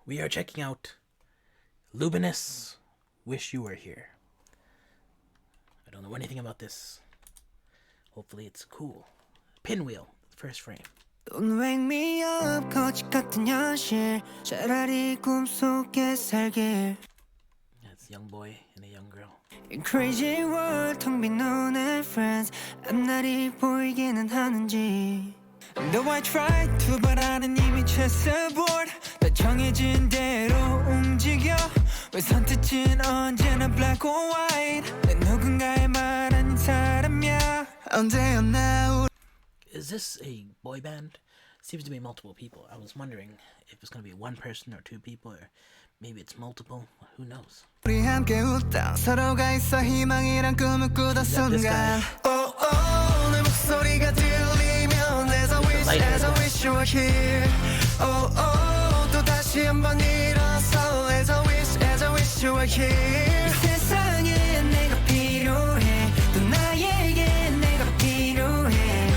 we are checking out Luminous. Wish You Were Here. I don't know anything about this. Hopefully it's cool. Pinwheel, first frame. Don't wake me up 거짓 같은 현실 차라리 꿈속에 살길 That's a young boy and a young girl. In crazy world 텅 빈 눈의 friends 앞날이 보이기는 하는지 Though I try 두 발 안은 이미 chessboard 다 정해진 대로 움직여 왜 선택진 언제나 black or white 난 누군가의 말 아닌 사람이야 언제였나 Is this a boy band? Seems to be multiple people. I was wondering if it's going to be one person or two people, or maybe it's multiple. Who knows? 우리 함께 웃다 서로가 있어 희망이란 꿈을 꾸던 순간 Oh oh 내 목소리가 들리면 As I wish you were here Oh oh 또 다시 한번 일어서 As I wish you were here 이 세상에 내가 필요해 또 나에게 내가 필요해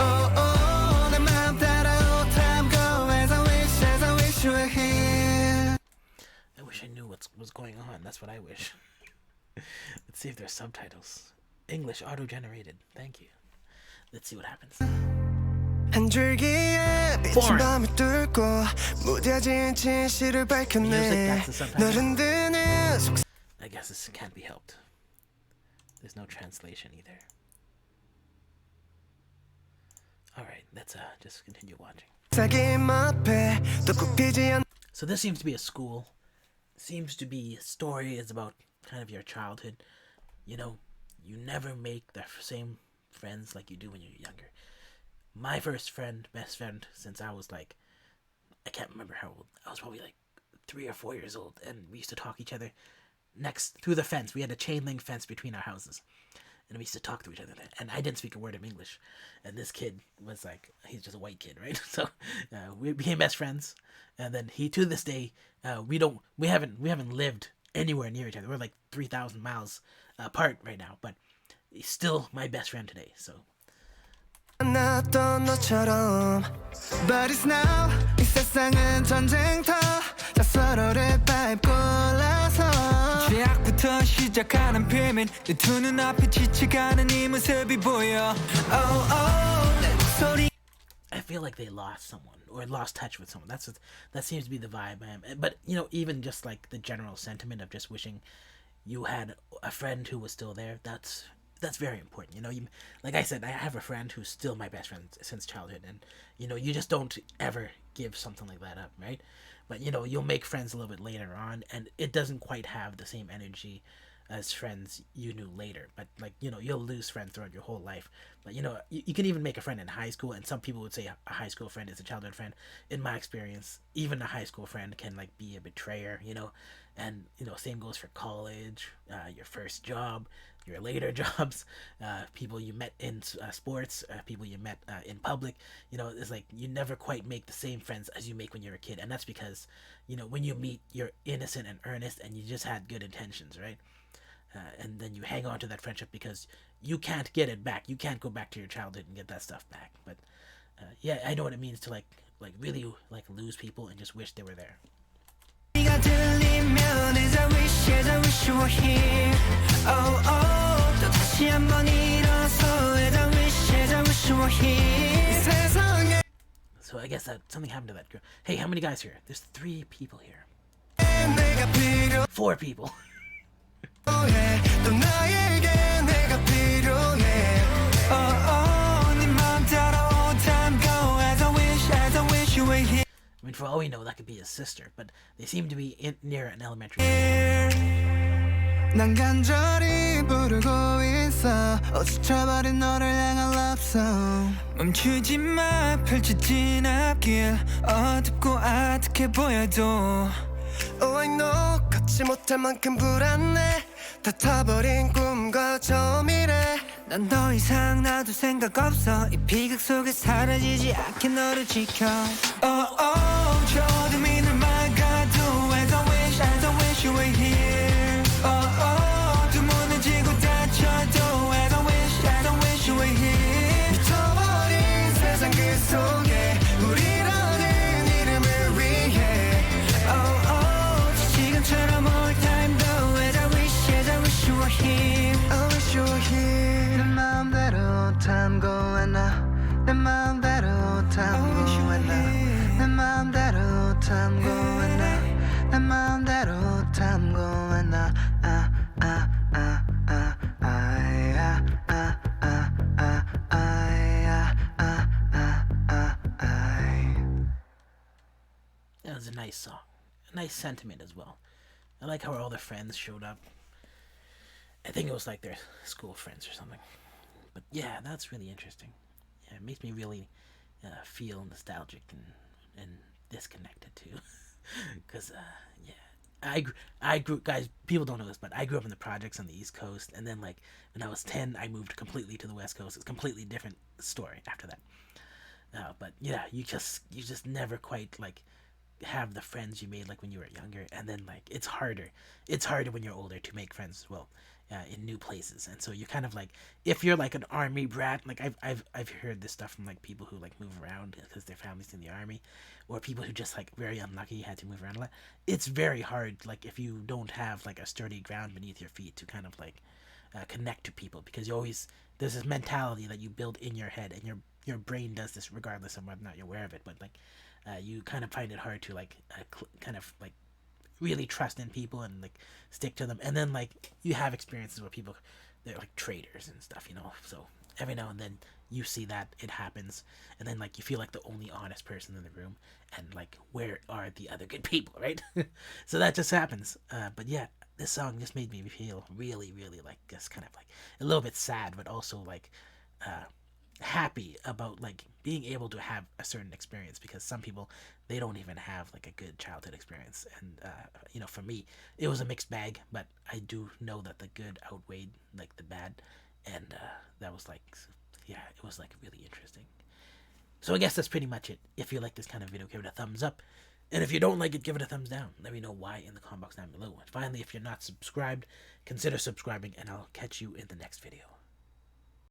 Oh oh 내 마음 따라오 time go As I wish you were here I wish I knew what's going on. That's what I wish. Let's see if there's subtitles. English auto-generated. Thank you. Let's see what happens. 한 줄기에 비친 밤을 뚫고 무뎌진 진실을 밝혀내 널 흔드는 속 I guess this can't be helped. There's no translation either. Alright, let's just continue watching. So this seems to be a school. Seems to be a story. It's about kind of your childhood. You know, you never make the same friends like you do when you're younger. My first friend, best friend, since I was like, I can't remember how old. I was probably like 3 or 4 years old, and we used to talk to each other next through the fence. We had a chain link fence between our houses, and we used to talk to each other. And I didn't speak a word of English, and this kid was like, he's just a white kid, right? So we became best friends, and then he to this day we haven't lived anywhere near each other. We're like 3,000 miles apart right now, but he's still my best friend today. So. 만났던 너처럼 But it's now 이 세상은 전쟁터 다 서로를 밟고 올라서 죄악부터 시작하는 필민 내 두 눈앞에 지쳐가는 이 모습이 보여 Oh oh 내 목소리 I feel like they lost someone or lost touch with someone. That seems to be the vibe. But you know, even just like the general sentiment of just wishing you had a friend who was still there. That's very important. You know, like I said, I have a friend who's still my best friend since childhood, and you know, you just don't ever give something like that up, right? But you know, you'll make friends a little bit later on, and it doesn't quite have the same energy as friends you knew later. But like, you know, you'll lose friends throughout your whole life. But you know, you can even make a friend in high school, and some people would say a high school friend is a childhood friend. In my experience, even a high school friend can like be a betrayer, you know. And you know, same goes for college, your first job, your later jobs, people you met in sports, people you met in public. You know, it's like you never quite make the same friends as you make when you're a kid, and that's because, you know, when you meet, you're innocent and earnest, and you just had good intentions, right? And then you hang on to that friendship because you can't get it back. You can't go back to your childhood and get that stuff back. But yeah, I know what it means to like really like lose people and just wish they were there. As I wish you were here Oh oh 또 다시 한번 일어서 As I wish you were here 세상에 So I guess that something happened to that girl. Hey, how many guys here? There's 3 people here. 내가 필요해 4 people. 또 나에게 내가 필요해 Oh oh 네 맘 따라오 time go As I wish you were here I mean, for all we know, that could be his sister, but they seem to be near an elementary 난 간절히 부르고 있어 지쳐버린 너를 향한 love song 멈추지 마 펼쳐진 앞길 어둡고 아득해 보여도 Oh I know 걷지 못할 만큼 불안해 다 타버린 꿈과 저 미래 난 더 이상 나도 생각 없어 이 비극 속에 사라지지 않게 너를 지켜 Oh oh 저 어둠이 널 막아도 As I wish you were here Oh oh 두 문을 지고 닫혀도 As I wish you were here 미쳐버린 세상 그 속에 우리라는 이름을 위해 Oh 탐구한다 내 마음대로 탐구한다 아야 That was a nice song, a nice sentiment as well. I like how all their friends showed up. I think it was like their school friends or something. But yeah, that's really interesting. Yeah, it makes me really feel nostalgic and disconnected too. Because yeah, I grew, guys. People don't know this, but I grew up in the projects on the East Coast, and then like when I was 10, I moved completely to the West Coast. It's a completely different story after that. But yeah, you just never quite like have the friends you made like when you were younger, and then like it's harder when you're older to make friends as well, in new places. And so you're kind of like, if you're like an army brat, like I've heard this stuff from like people who like move around because their family's in the army, or people who just like very unlucky had to move around a lot. It's very hard, like if you don't have like a sturdy ground beneath your feet to kind of like connect to people, because you always, there's this mentality that you build in your head, and your brain does this regardless of whether or not you're aware of it. But like you kind of find it hard to like kind of like really trust in people and like stick to them. And then like you have experiences where people, they're like traitors and stuff, So every now and then you see that it happens, and then like you feel like the only honest person in the room, and like where are the other good people, right? So that just happens. But yeah, this song just made me feel really, really like just kind of like a little bit sad, but also like uh, happy about like being able to have a certain experience, because some people, they don't even have like a good childhood experience. And for me, it was a mixed bag, but I do know that the good outweighed like the bad. And that was like, yeah, it was like really interesting. So I guess that's pretty much it. If you like this kind of video, give it a thumbs up, and if you don't like it, give it a thumbs down. Let me know why in the comment box down below. And finally, if you're not subscribed, consider subscribing, and I'll catch you in the next video.